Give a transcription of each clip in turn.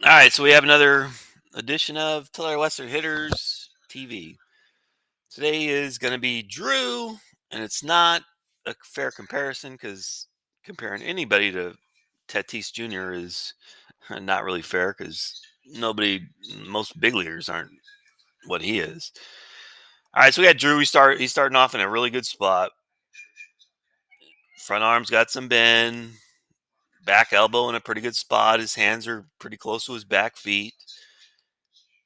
All right, so we have another edition of Tulare Western Hitters TV. Today is going to be Drew, and it's not a fair comparison because comparing anybody to Tatis Jr. is not really fair because most big leaguers aren't what he is. All right, so we got Drew. He's starting off in a really good spot. Front arm's got some bend, back elbow in a pretty good spot. His hands are pretty close to his back feet.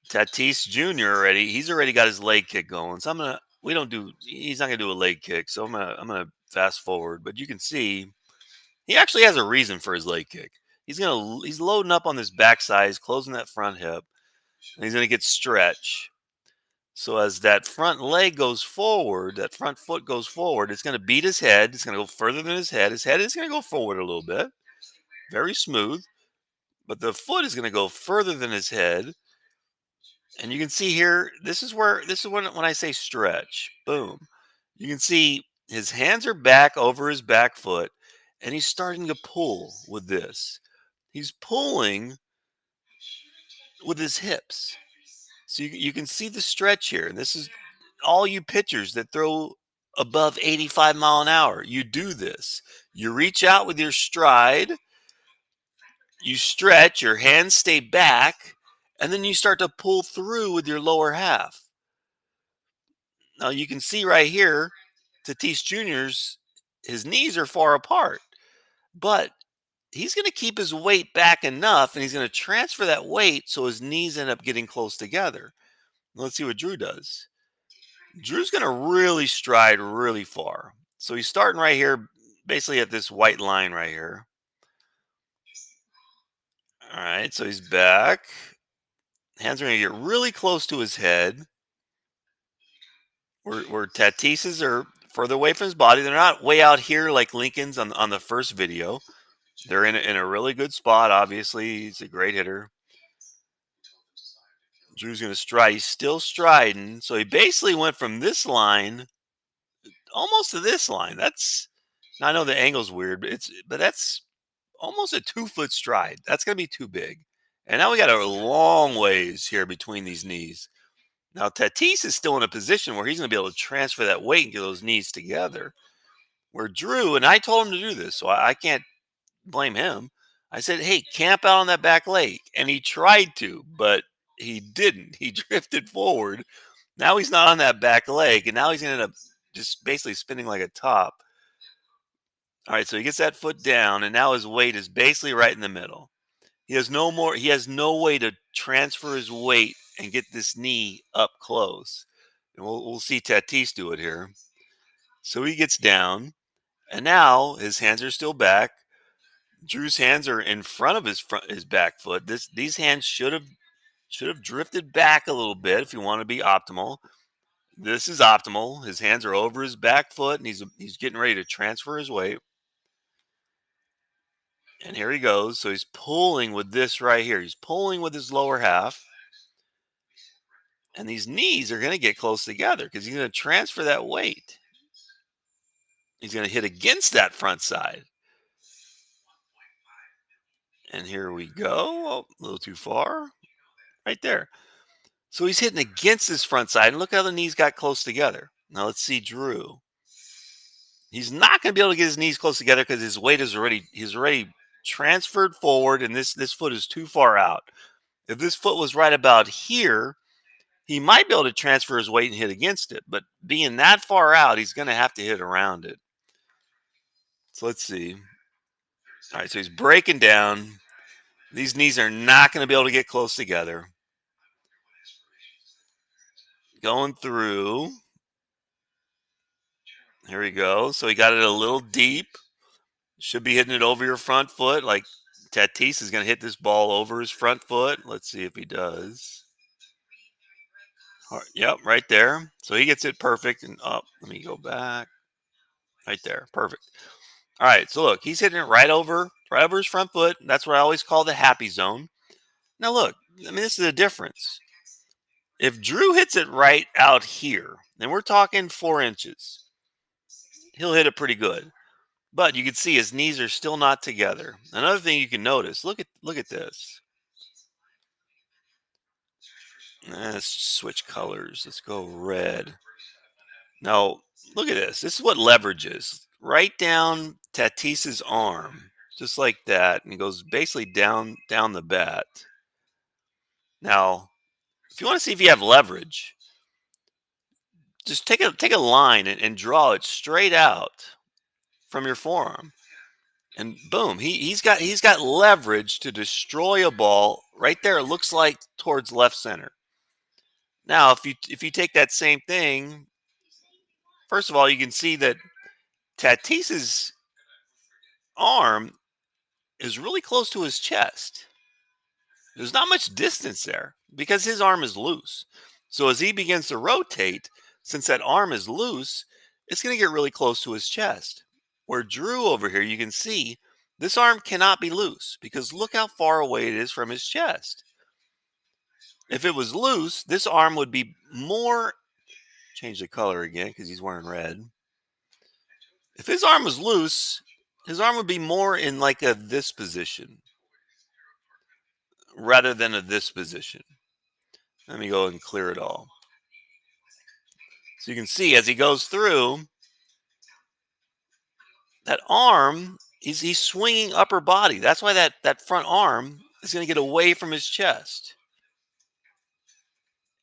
Tatis Jr. He's already got his leg kick going. So he's not gonna do a leg kick. So I'm gonna fast forward. But you can see he actually has a reason for his leg kick. He's loading up on this backside, he's closing that front hip, and he's gonna get stretch. So as that front leg goes forward, that front foot goes forward, it's gonna beat his head. It's gonna go further than his head. His head is gonna go forward a little bit. Very smooth. But the foot is gonna go further than his head. And you can see here, this is when I say stretch. Boom. You can see his hands are back over his back foot, and he's starting to pull with this. He's pulling with his hips. So you can see the stretch here. And this is all you pitchers that throw above 85 mile an hour. You do this. You reach out with your stride, you stretch, your hands stay back, and then you start to pull through with your lower half. Now you can see right here, Tatis Jr.'s his knees are far apart, but he's going to keep his weight back enough, and he's going to transfer that weight so his knees end up getting close together. Let's see what Drew does. Drew's going to really stride really far. So he's starting right here, basically at this white line right here. All right, so he's back. Hands are going to get really close to his head. Where Tatis's are further away from his body. They're not way out here like Lincoln's on the first video. They're in a really good spot. Obviously, he's a great hitter. Drew's going to stride. He's still striding. So he basically went from this line almost to this line. I know the angle's weird, but that's almost a 2 foot stride. That's going to be too big. And now we got a long ways here between these knees. Now Tatis is still in a position where he's going to be able to transfer that weight and get those knees together. Where Drew, and I told him to do this, so I can't blame him. I said, hey, camp out on that back leg. And he tried to, but he didn't. He drifted forward. Now he's not on that back leg, and now he's going to end up just basically spinning like a top. All right, so he gets that foot down, and now his weight is basically right in the middle. He has no way to transfer his weight and get this knee up close. And we'll see Tatis do it here. So he gets down, and now his hands are still back. Drew's hands are in front of his back foot. These hands should have drifted back a little bit if you want to be optimal. This is optimal. His hands are over his back foot, and he's getting ready to transfer his weight. And here he goes. So he's pulling with this right here. He's pulling with his lower half. And these knees are going to get close together because he's going to transfer that weight. He's going to hit against that front side. And here we go. Oh, a little too far. Right there. So he's hitting against his front side. And look how the knees got close together. Now let's see Drew. He's not going to be able to get his knees close together because his weight he's already transferred forward, and this foot is too far out. If this foot was right about here, he might be able to transfer his weight and hit against it. But being that far out, he's going to have to hit around it. So let's see. All right, so he's breaking down. These knees are not going to be able to get close together. Going through. Here we go. So he got it a little deep. Should be hitting it over your front foot. Like Tatis is going to hit this ball over his front foot. Let's see if he does. Yep, right there. So he gets it perfect. And up. Let me go back. Right there. Perfect. All right. So look, he's hitting it right over his front foot. That's what I always call the happy zone. Now look, I mean, this is the difference. If Drew hits it right out here, and we're talking 4 inches, he'll hit it pretty good. But you can see his knees are still not together. Another thing you can notice, look at this. Let's switch colors. Let's go red. Now, look at this. This is what leverage is. Right down Tatis's arm, just like that, and it goes basically down the bat. Now, if you want to see if you have leverage, just take a line and draw it straight out from your forearm, and boom, he's got leverage to destroy a ball right there. It looks like towards left center. Now, if you take that same thing, first of all, you can see that Tatis's arm is really close to his chest. There's not much distance there because his arm is loose. So as he begins to rotate, since that arm is loose, it's going to get really close to his chest. Where Drew over here, you can see this arm cannot be loose because look how far away it is from his chest. If it was loose, this arm would be more. Change the color again because he's wearing red. If his arm was loose, his arm would be more in like a this position rather than a this position. Let me go and clear it all. So you can see as he goes through, that arm, he's swinging upper body. That's why that front arm is going to get away from his chest.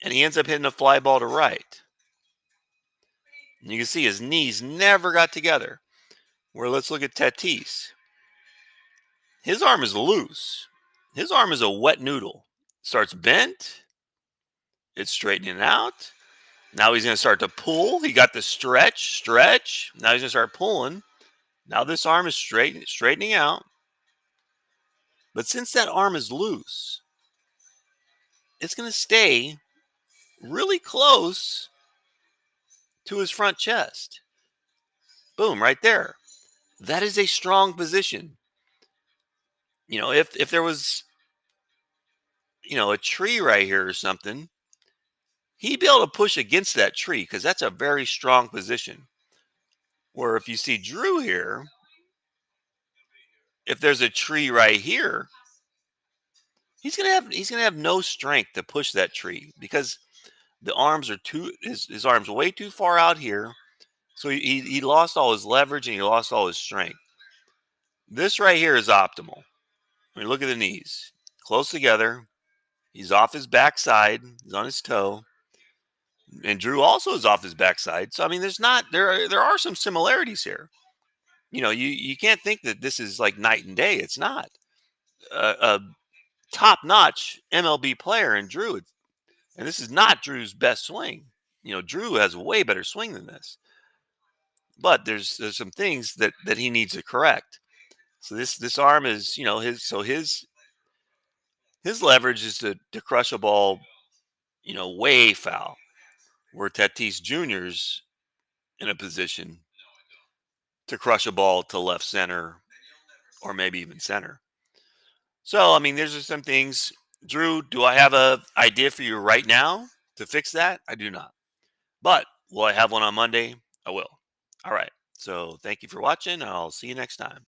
And he ends up hitting a fly ball to right. And you can see his knees never got together. Where let's look at Tatis. His arm is loose. His arm is a wet noodle. Starts bent. It's straightening out. Now he's going to start to pull. He got the stretch. Now he's going to start pulling. Now this arm is straightening out. But since that arm is loose, it's going to stay really close to his front chest. Boom, right there. That is a strong position. You know, if there was, a tree right here or something, he'd be able to push against that tree because that's a very strong position. Where if you see Drew here, if there's a tree right here, he's gonna have no strength to push that tree because the arms are his arms way too far out here. So he lost all his leverage and he lost all his strength. This right here is optimal. I mean, look at the knees. Close together. He's off his backside. He's on his toe. And Drew also is off his backside. So I mean, there are some similarities here. You can't think that this is like night and day. It's not. A top-notch MLB player in Drew, and this is not Drew's best swing. Drew has a way better swing than this. But there's some things that he needs to correct. So this arm is, his leverage is to crush a ball, way foul. Where Tatis Jr.'s in a position to crush a ball to left center or maybe even center. So I mean, there's just some things. Drew, do I have a idea for you right now to fix that? I do not. But will I have one on Monday? I will. All right. So thank you for watching. I'll see you next time.